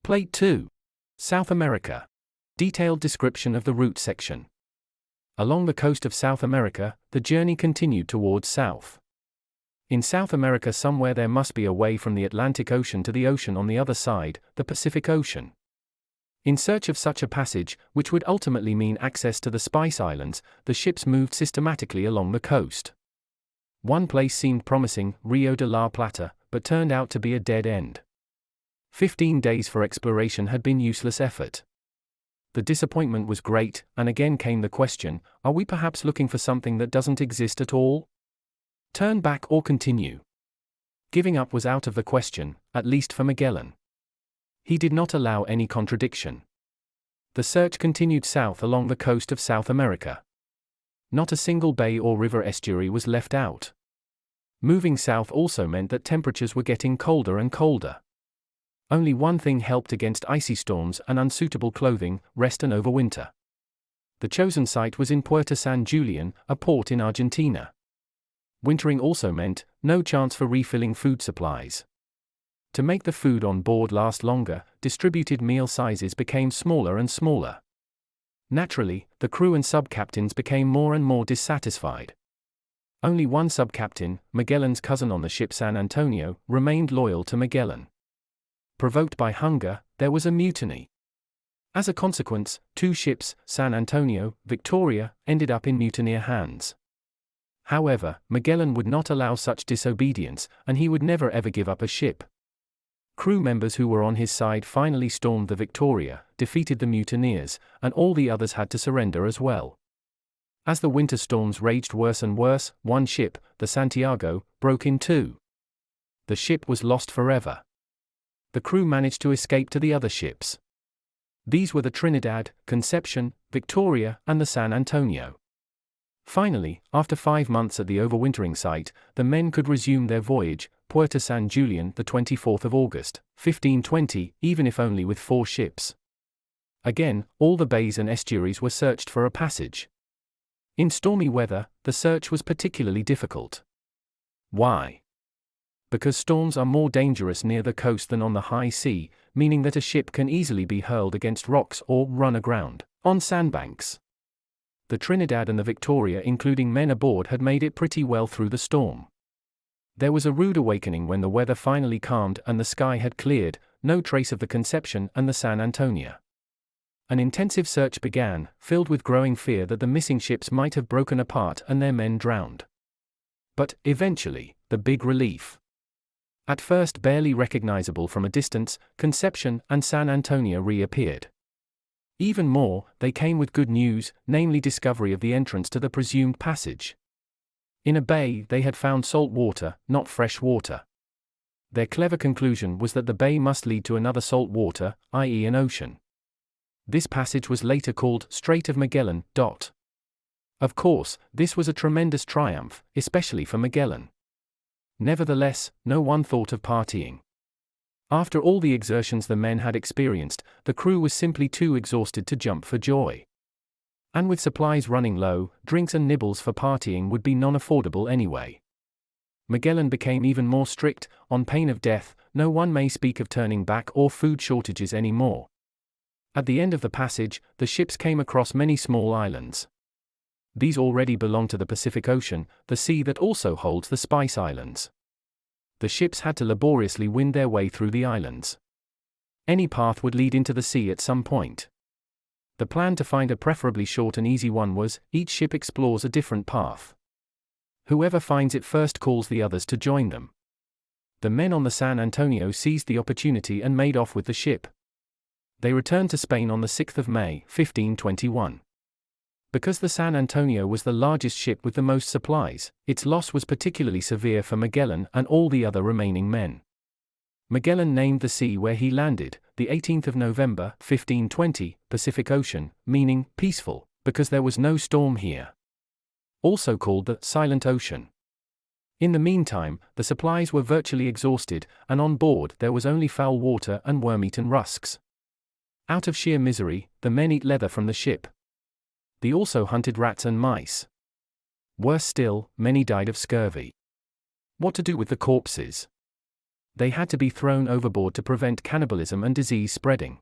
Plate 2. South America. Detailed description of the route section. Along the coast of South America, the journey continued towards south. In South America somewhere there must be a way from the Atlantic Ocean to the ocean on the other side, the Pacific Ocean. In search of such a passage, which would ultimately mean access to the Spice Islands, the ships moved systematically along the coast. One place seemed promising, Rio de la Plata, but turned out to be a dead end. 15 days for exploration had been useless effort. The disappointment was great, and again came the question, are we perhaps looking for something that doesn't exist at all? Turn back or continue? Giving up was out of the question, at least for Magellan. He did not allow any contradiction. The search continued south along the coast of South America. Not a single bay or river estuary was left out. Moving south also meant that temperatures were getting colder and colder. Only one thing helped against icy storms and unsuitable clothing: rest and overwinter. The chosen site was in Puerto San Julian, a port in Argentina. Wintering also meant no chance for refilling food supplies. To make the food on board last longer, distributed meal sizes became smaller and smaller. Naturally, the crew and sub-captains became more and more dissatisfied. Only one sub-captain, Magellan's cousin on the ship San Antonio, remained loyal to Magellan. Provoked by hunger, there was a mutiny. As a consequence, 2 ships, San Antonio, Victoria, ended up in mutineer hands. However, Magellan would not allow such disobedience, and he would never ever give up a ship. Crew members who were on his side finally stormed the Victoria, defeated the mutineers, and all the others had to surrender as well. As the winter storms raged worse and worse, one ship, the Santiago, broke in 2. The ship was lost forever. The crew managed to escape to the other ships. These were the Trinidad, Conception, Victoria, and the San Antonio. Finally, after 5 months at the overwintering site, the men could resume their voyage, Puerto San Julian, the 24th of August, 1520, even if only with 4 ships. Again, all the bays and estuaries were searched for a passage. In stormy weather, the search was particularly difficult. Why? Because storms are more dangerous near the coast than on the high sea, meaning that a ship can easily be hurled against rocks or run aground on sandbanks. The Trinidad and the Victoria, including men aboard, had made it pretty well through the storm. There was a rude awakening when the weather finally calmed and the sky had cleared, no trace of the Conception and the San Antonio. An intensive search began, filled with growing fear that the missing ships might have broken apart and their men drowned. But, eventually, the big relief. At first barely recognizable from a distance, Conception and San Antonio reappeared. Even more, they came with good news, namely discovery of the entrance to the presumed passage. In a bay, they had found salt water, not fresh water. Their clever conclusion was that the bay must lead to another salt water, i.e. an ocean. This passage was later called Strait of Magellan. Of course, this was a tremendous triumph, especially for Magellan. Nevertheless, no one thought of partying. After all the exertions the men had experienced, the crew was simply too exhausted to jump for joy. And with supplies running low, drinks and nibbles for partying would be non-affordable anyway. Magellan became even more strict: on pain of death, no one may speak of turning back or food shortages anymore. At the end of the passage, the ships came across many small islands. These already belonged to the Pacific Ocean, the sea that also holds the Spice Islands. The ships had to laboriously win their way through the islands. Any path would lead into the sea at some point. The plan to find a preferably short and easy one was, each ship explores a different path. Whoever finds it first calls the others to join them. The men on the San Antonio seized the opportunity and made off with the ship. They returned to Spain on the 6th of May, 1521. Because the San Antonio was the largest ship with the most supplies, its loss was particularly severe for Magellan and all the other remaining men. Magellan named the sea where he landed, the 18th of November, 1520, Pacific Ocean, meaning peaceful, because there was no storm here. Also called the Silent Ocean. In the meantime, the supplies were virtually exhausted, and on board there was only foul water and worm-eaten rusks. Out of sheer misery, the men eat leather from the ship. They also hunted rats and mice. Worse still, many died of scurvy. What to do with the corpses? they had to be thrown overboard to prevent cannibalism and disease spreading.